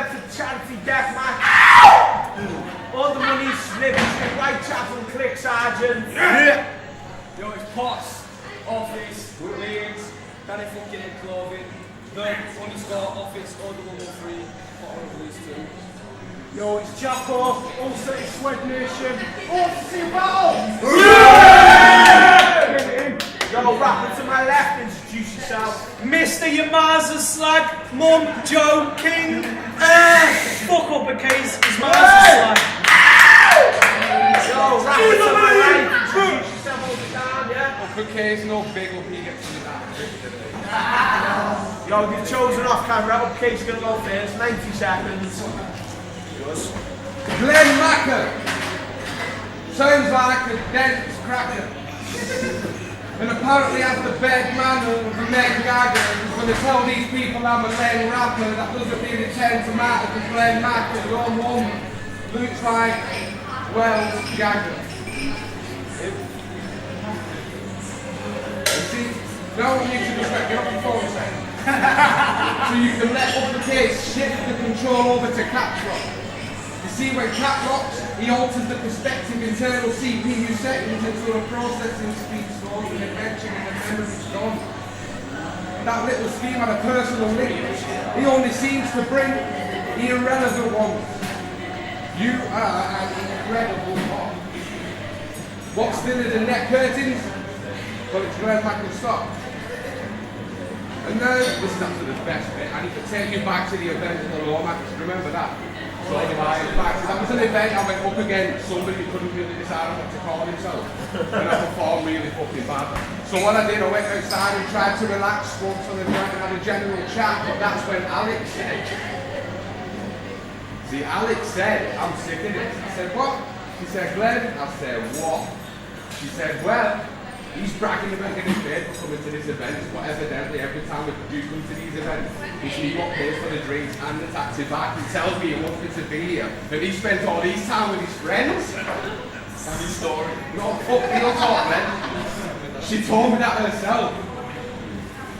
that's a charity death match. All the money's split between Whitechapel and Click Sergeant. Yeah. Yo, it's Pots, Office, Leeds, Danny fucking in clothing, _Office, _113, Potter of these two. Yo, it's Chappo, also it's Swed Nation. Oh, see battle! Yo, rapper to my left, introduce yourself. Mr. Yamaza Slag, Mum, Joe, King, fuck Uppacase, is Yamaza Slag. Yo, rapper to my right, introduce yourself all the time, yeah? Uppacase, no big up, he gets to that. Yo, you've chosen off camera, Uppacase is gonna go first, 90 seconds. Glenn Macker. Sounds like a dense cracker. And apparently as the bed man of the Meg Gagger is going to tell these people I'm a Len rapper, that doesn't really tend to matter because Glenn Macker, your mum, looks like, well, Gagger. You see, no one needs to just get off the phone a second. So you can let Uppacase shift the control over to caps lock. You see, when cap locks, he alters the prospective internal CPU settings into a processing speed source and eventually the memory's gone. That little scheme had a personal link. He only seems to bring the irrelevant ones. You are an incredible pop. What's thinner than neck curtains? Well, it's Glenn Macker's sock. And now, this is after the best bit. I need to take you back to the event at the Law Max. Remember that? So that was an event I went up against somebody who couldn't really decide what to call himself. And I performed really fucking bad. So what I did, I went outside and tried to relax once on the night and had a general chat, but that's when Alex said. See, Alex said, I'm sick of this. I said, what? She said, Glenn. I said, what? She said, well, he's bragging about getting paid for coming to this event, but evidently every time we do come to these events, it's me what pays for the drinks and the taxi back. He tells me he wants me to be here, and he spends all his time with his friends. That's his story. No, fuck me, you'll talk, man. She told me that herself.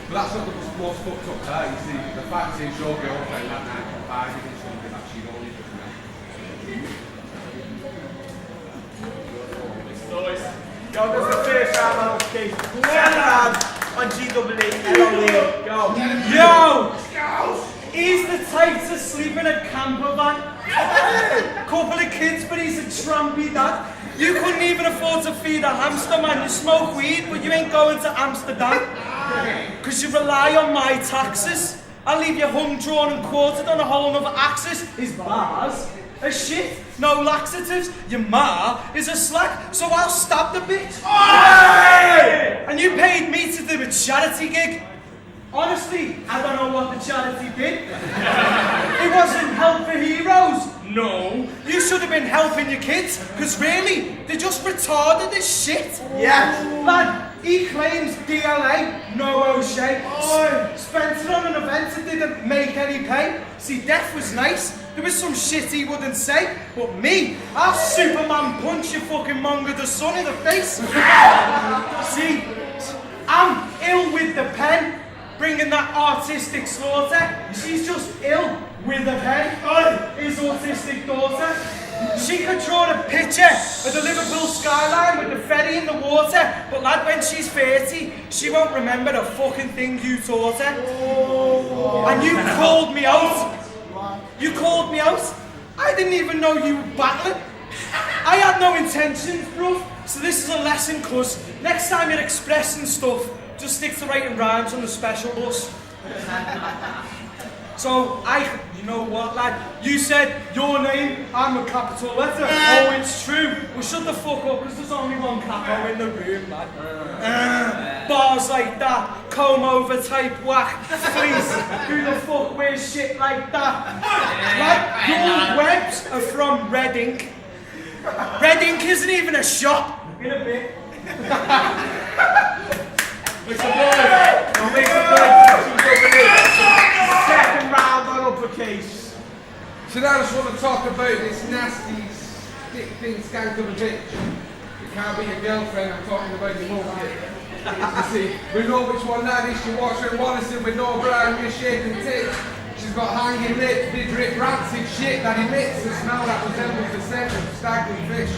But that's not the most fucked up part, you see. The fact is your girlfriend that night confided in something that she'd only just met. Yo, this is the first round on Uppacase. Second round on GdoubleE. Yo! He's the type to sleep in a camper van. Couple of kids, but he's a trampy dad. You couldn't even afford to feed a hamster, man. You smoke weed, but you ain't going to Amsterdam. Because you rely on my taxes. I'll leave you hung, drawn and quartered on a whole other axis. His bars are shit, no laxatives. Your ma is a slag, so I'll stab the bitch. And you paid me to do a charity gig. Honestly, I don't know what the charity did. It wasn't Help for Heroes. No. You should have been helping your kids, because really, they're just retarded as shit. Yes. Lad, he claims DLA, no O'Shea. Spent it on an event that didn't make any pay. See, death was nice. There was some shit he wouldn't say. But me, I'll Superman punch your fucking Mongo the Sun in the face. See, I'm ill with the pen. Bringing that artistic slaughter. She's just ill with a pen. His autistic daughter. She could draw a picture of the Liverpool skyline with the ferry in the water, but lad, when she's 30, she won't remember the fucking thing you taught her. And you called me out. You called me out. I didn't even know you were battling. I had no intentions, bruv. So this is a lesson, cuz next time you're expressing stuff, just stick to writing rhymes on the special bus. So you know what, lad? You said your name, I'm a capital letter. Oh, it's true. Well, shut the fuck up, because there's only one capo in the room, lad. Bars like that, comb over type whack. Please, who the fuck wears shit like that? Like, your webs are from Red Ink. Red Ink isn't even a shop. In a bit. Make some noise. Don't make some noise. Second round on Uppacase. So now I just want to talk about this nasty, stick thing skank of a bitch. It can't be your girlfriend, I'm talking about your mum here. You see, we know which one that is. She walks around Wallison with no brown, misshapen tits. She's got hanging lips, they drip rancid shit that emits a smell that resembles the scent of stagnant fish.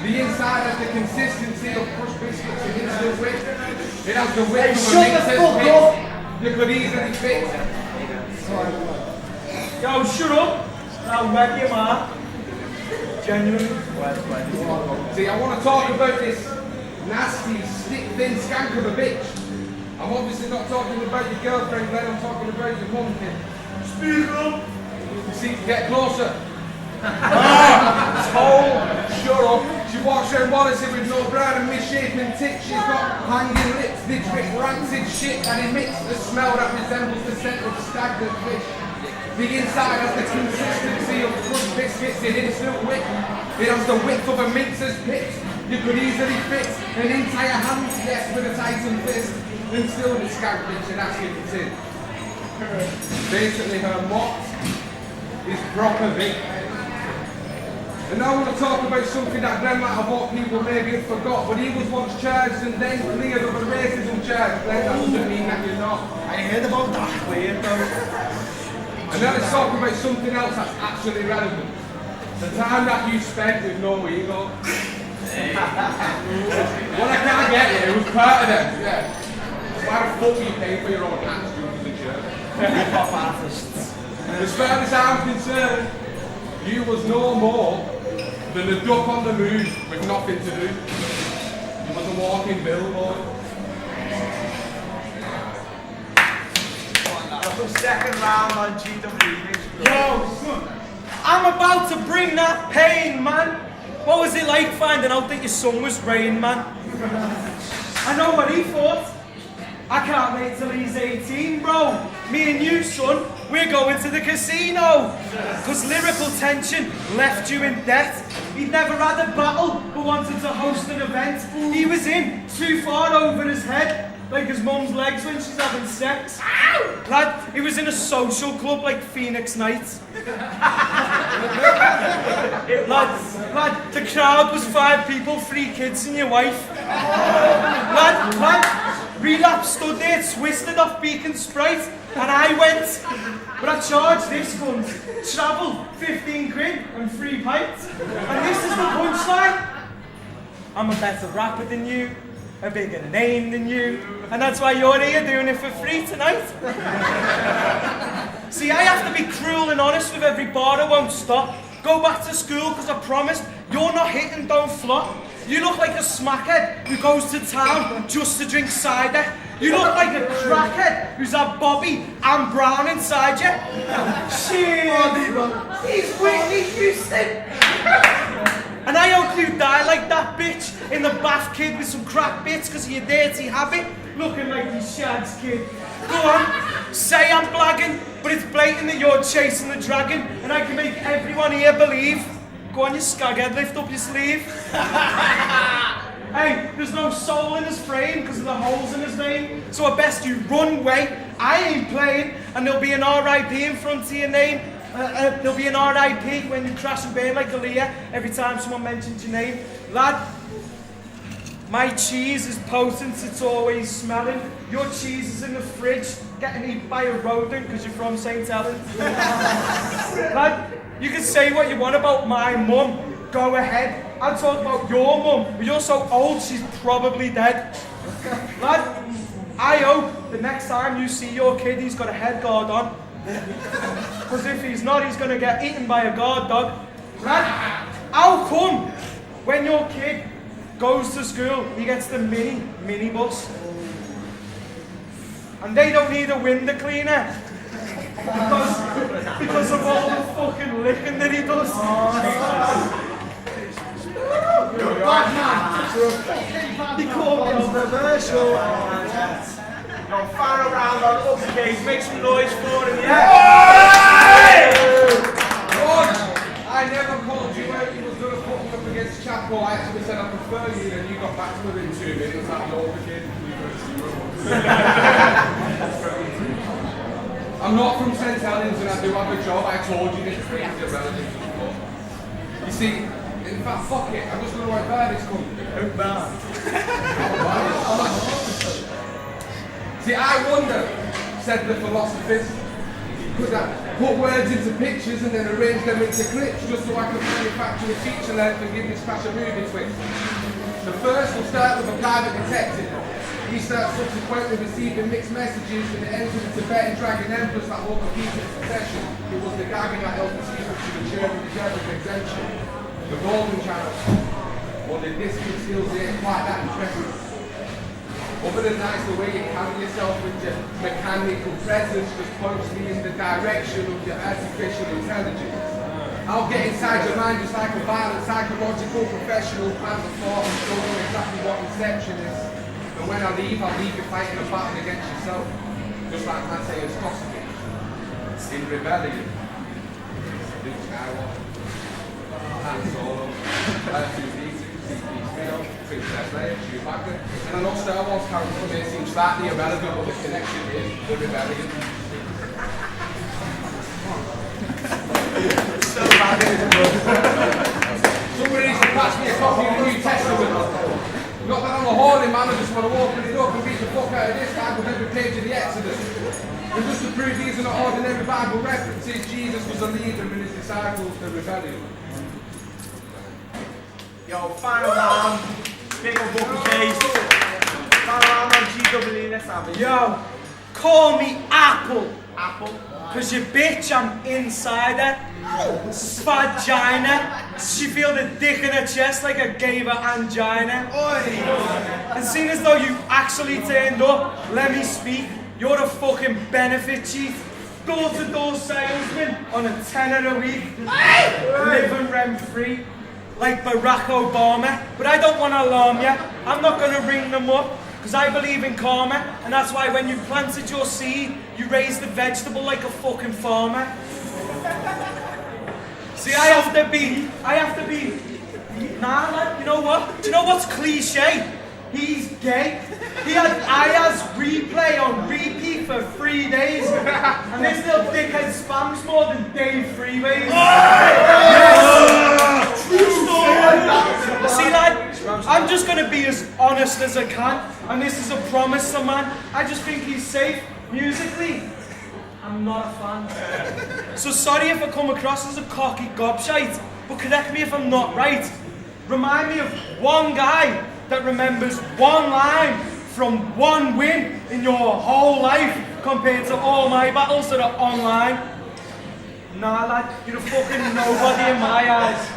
The inside has the consistency of crushed biscuits and instant whip. It has the width of a mixer's pit. You could easily fit. Yo, shut up. I'll whack your man. Genuinely. See, I want to talk about this nasty, stick-thin skank of a bitch. I'm obviously not talking about your girlfriend, Glenn, I'm talking about your mum, kid. Speak up. See, get closer. Shut up. She walks around Wallacey with no brown and misshapen tits. She's got hanging lips, they drip rancid shit that emits the smell that resembles the scent of stagnant fish. The inside has the consistency of crushed biscuits in instant whip. It has the width of a mincer's pit. You could easily fit an entire hand, yes, with a Titan fist. And still the skank bitch and ask if it's in. Basically her mott is proper big. And now I want to talk about something that Glenn might have thought people maybe have forgot, but he was once charged and then cleared of a racism charge. Glenn, that doesn't mean that you're not. I heard about that clear though. And now let's talk about something else that's actually relevant. The time that you spent with no ego. What I can't get here was part of them, yeah. Why the fuck are you paying for your own hats, dudes and shirts? Hip-hop artists. As far as I'm concerned, you was no more than a duck on the move with nothing to do. You was a walking billboard. That's the second round on GdoubleE. Yo, I'm about to bring that pain, man. What was it like finding out that your son was Rain Man? I know what he thought. I can't wait till he's 18, bro. Me and you, son, we're going to the casino. Because lyrical tension left you in debt. He'd never had a battle, but wanted to host an event. He was in too far over his head, like his mum's legs when she's having sex. Ow! Lad, he was in a social club like Phoenix Nights. lad, the crowd was 5 people, 3 kids and your wife. Lad, Relapse stood there twisted off Beacon Sprite, and I went. But I charged this cunt. Travel, 15 quid and 3 pints. And this is the punchline. I'm a better rapper than you, a bigger name than you, and that's why you're here doing it for free tonight. See, I have to be cruel and honest with every bar that won't stop. Go back to school, because I promised you're not hitting, don't flop. You look like a smackhead who goes to town just to drink cider. You look like a crackhead who's had Bobby and Brown inside you. Shit, he's Whitney Houston. And I hope you die like that bitch in the bath, kid, with some crack bits because of your dirty habit. Looking like you shags, kid. Go on, say I'm blagging, but it's blatant that you're chasing the dragon, and I can make everyone here believe. Go on, you skaghead, lift up your sleeve. Hey, there's no soul in his frame because of the holes in his vein. So at best you run away. I ain't playing, and there'll be an R.I.P. in front of your name. There'll be an R.I.P. when you crash and burn like Aaliyah every time someone mentions your name. Lad, my cheese is potent, it's always smelling. Your cheese is in the fridge, getting eaten by a rodent because you're from St. Helens. Lad, you can say what you want about my mum. Go ahead. I'll talk about your mum, but you're so old she's probably dead. Lad, I hope the next time you see your kid he's got a head guard on. Because if he's not, he's going to get eaten by a guard dog. Lad, how come when your kid goes to school he gets the mini bus? And they don't need a window cleaner. Because of all the fucking licking that he does. Bad man. He called me controversial. Go far around on Uppacase, make some noise for him, yeah? I never called you out, you was going to put me up against Chappo. I actually said I prefer you, and you got back to within 2 minutes. That overkid. I'm not from St. Helens and I do have a job. I told you this thing is irrelevant before. You see, in fact, fuck it. I'm just going to buy this company. See, I wonder, said the philosophers, Because I put words into pictures and then arrange them into clips just so I can manufacture a feature length and give this clash a movie twist. The first will start with a private detective. He starts subsequently receiving mixed messages and it ends with the Tibetan dragon empress that hold the peace in succession. It was the gagging that held the secret to the German deserving exemption. The golden channel. Well, the distant skills ain't quite that impressive. Other than that, it's the way you carry yourself with your mechanical presence just points me in the direction of your artificial intelligence. I'll get inside your mind just like a violent psychological professional plans a thought and show you exactly what inception is. And when I leave, I'll leave you fighting a battle against yourself. Just like Matthew's Kosovo. In Rebellion. Luke Skywalker. Han Solo. R2D2, C-3PO, Princess Leia, Chewbacca. And I know Star Wars characters may seem slightly irrelevant, but the connection is the Rebellion. Somebody needs to pass me a copy of the New Testament. Not that I'm a holy man, I just want to open it up and read the book out of this Bible with every page of the Exodus. And just to prove these are not ordinary Bible references, Jesus was a leader and his disciples the rebellion. Yo, final round. Big up Uppacase. Final round on GdoubleE, let's have it. Yo, call me Apple. Apple. Cause you bitch, I'm insider. Vagina. She feel the dick in her chest like I gave her angina. And seeing as though you actually turned up, let me speak. You're a fucking benefit chief. Door-to-door salesman on a tenner a week. Living rent-free. Like Barack Obama. But I don't want to alarm you. I'm not going to ring them up. Because I believe in karma, and that's why when you planted your seed, you raised the vegetable like a fucking farmer. See, I have to be, nah, lad, you know what? Do you know what's cliche? He's gay. He had Aya's replay on repeat for 3 days, and this little dickhead spams more than Dave Freeways. True story. See, lad, I'm just gonna be as honest as I can, and this is a promise to man. I just think he's safe musically. I'm not a fan. So sorry if I come across as a cocky gobshite, but correct me if I'm not right. Remind me of one guy that remembers one line from one win in your whole life compared to all my battles that are online. Nah, lad, you're a fucking nobody in my eyes.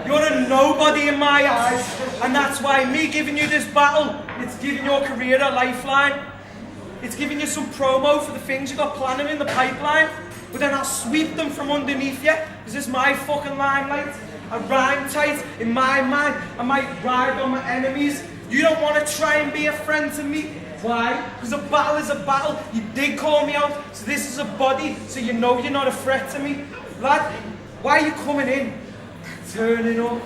You're a nobody in my eyes, and that's why me giving you this battle, it's giving your career a lifeline. It's giving you some promo for the things you got planning in the pipeline, but then I'll sweep them from underneath you, because it's my fucking limelight. I rhyme tight in my mind, I might ride on my enemies. You don't want to try and be a friend to me. Why? Because a battle is a battle. You did call me out, so this is a body, so you know you're not a threat to me. Lad, why are you coming in? Turning up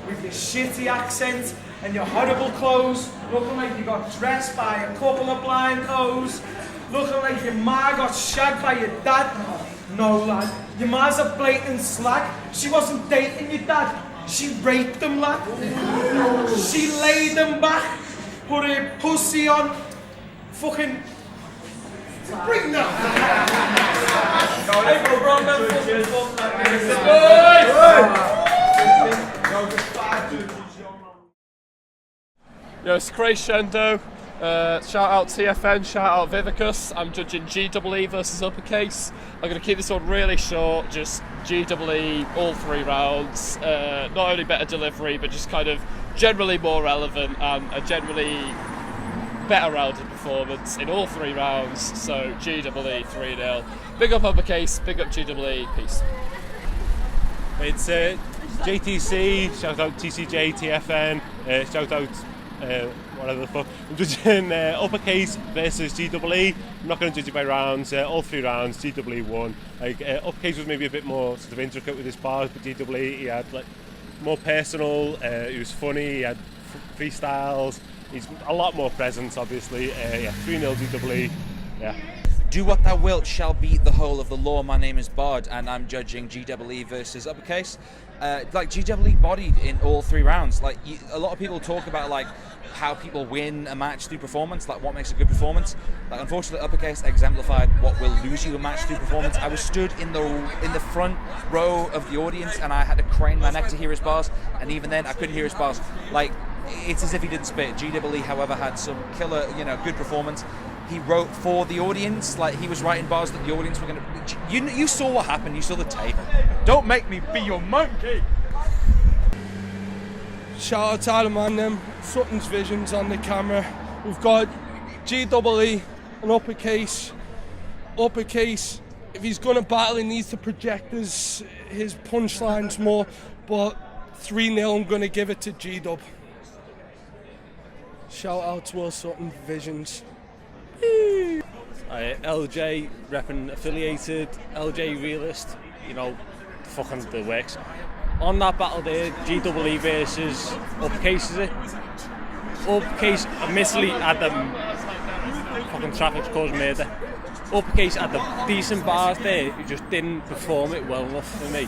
with your shitty accent and your horrible clothes, looking like you got dressed by a couple of blind hoes, looking like your ma got shagged by your dad. No, lad, your ma's a blatant slag. She wasn't dating your dad, she raped him, lad. She laid him back, put her pussy on, fucking... Bring them! Hey, bro, Yo, it's Crescendo. Shout out TFN, shout out Vivicus. I'm judging GdoubleE versus Uppacase. I'm going to keep this one really short, just GdoubleE all 3 rounds. Not only better delivery, but just kind of generally more relevant and a generally better rounded performance in all 3 rounds. So GdoubleE 3-0. Big up Uppacase, big up GdoubleE, peace. It's JTC, shout out TCJ, TFN, shout out whatever the fuck. I'm judging Uppacase versus GdoubleE. I'm not going to judge it by rounds, all 3 rounds, GdoubleE won. Like, Uppacase was maybe a bit more sort of intricate with his bars, but GdoubleE, he had like more personal, he was funny, he had freestyles, he's a lot more presence obviously. Yeah, 3-0 GdoubleE, yeah. Do what thou wilt shall be the whole of the law. My name is Bard, and I'm judging GdoubleE versus Uppacase. Like GdoubleE bodied in all 3 rounds. Like a lot of people talk about like how people win a match through performance, like what makes a good performance. Like unfortunately, Uppacase exemplified what will lose you a match through performance. I was stood in the front row of the audience, and I had to crane my neck to hear his bars, and even then I couldn't hear his bars. Like it's as if he didn't spit. GdoubleE, however, had some killer, good performance. He wrote for the audience, like he was writing bars that the audience were gonna. You saw what happened. You saw the tape. Don't make me be your monkey. Shout out to Adam and them, Sutton's visions on the camera. We've got GdoubleE and Uppacase. Uppacase, if he's gonna battle, he needs to project his punchlines more. But 3-0, I'm gonna give it to G-Dub. Shout out to our Sutton visions. LJ repping affiliated, LJ realist, fucking the works. On that battle there, GdoubleE versus Uppacase, is it? Uppacase admittedly had the fucking traffic's caused murder. Uppacase had the decent bars there, he just didn't perform it well enough for me.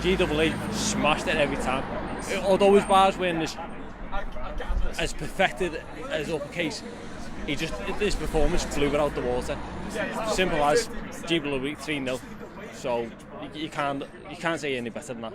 GdoubleE smashed it every time. Although his bars weren't as perfected as Uppacase, his performance blew it out the water. Simple as GdoubleE 3-0. So you can't say any better than that.